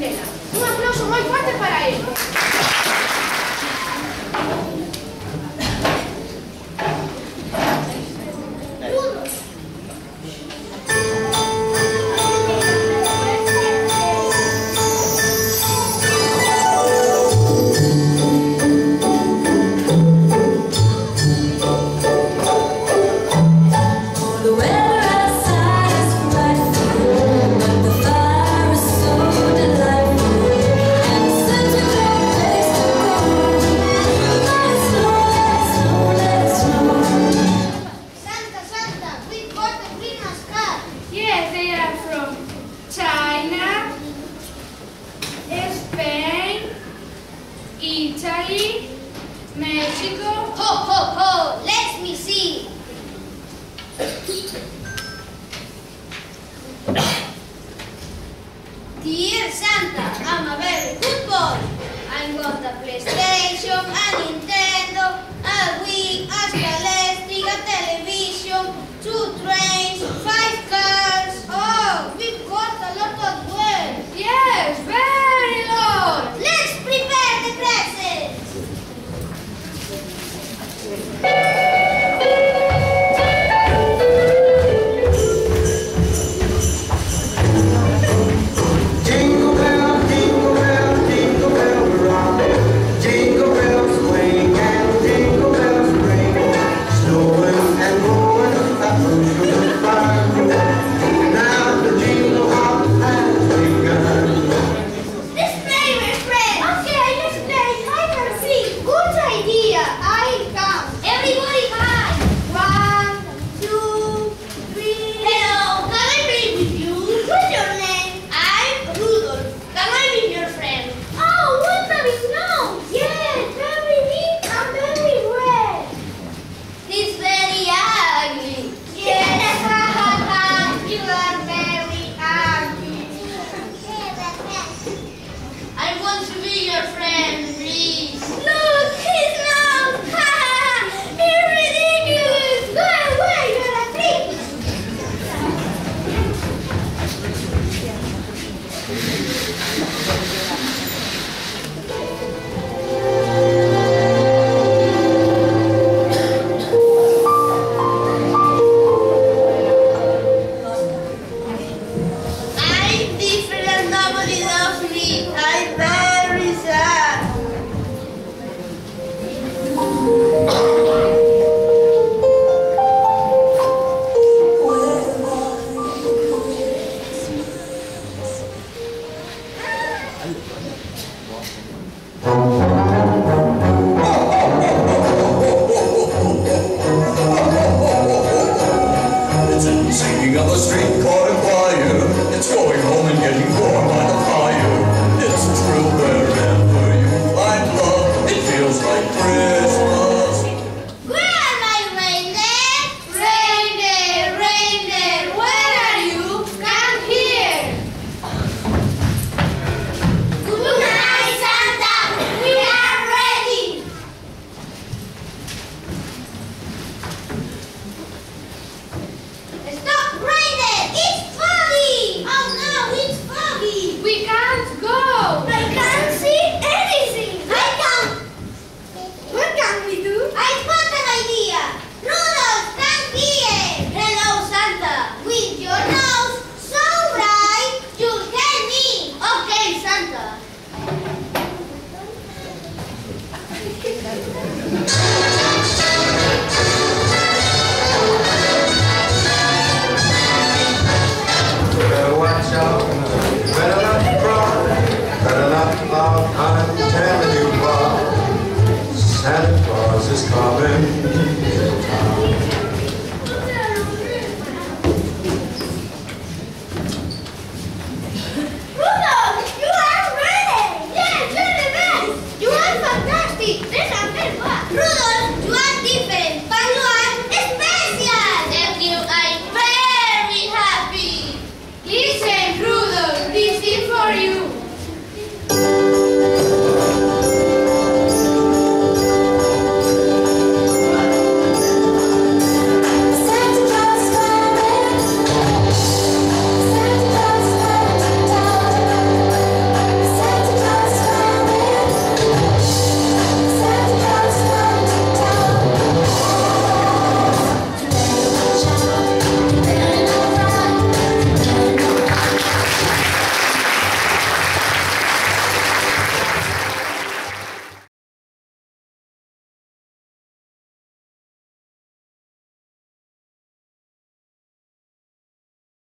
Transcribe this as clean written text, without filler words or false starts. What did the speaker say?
escena. Un aplauso muy fuerte para él. Italy, Mexico. Ho, ho, ho! Let me see. Dear Santa, I'm a very good boy. I got a PlayStation, a Nintendo, a Wii, a Scalestri, a television, 2 trains, 5 cars. Oh, we've got a lot of work. Yes, very lot. Let's prepare the presents. Jingle bells, jingle bells, jingle bells rock. Jingle bells swing and jingle bells ring. Snowing and blowing up the fire. Now the jingle hop has begun. Let's play, my friend. Okay, let's play hide and seek. Good idea. I come. Everybody hide. 1, 2, 3. Hello. Can I play with you? What's your name? I'm Rudolph. Can I be your friend? Oh, what a snow. Yes, very neat and very red. It's very ugly. Yes. You are very ugly. I want to be your friend, please. No, please no. You're ridiculous. Go away, you're a thief. I'm different, nobody loves me. I'm very sad. It's in singing of a street caught in fire. It's going home and getting warm by the fire. It's true wherever you find love. It feels like Christmas. Where are my reindeer? Reindeer, reindeer, where are you? Come here. Good night, Santa. We are ready. Stop.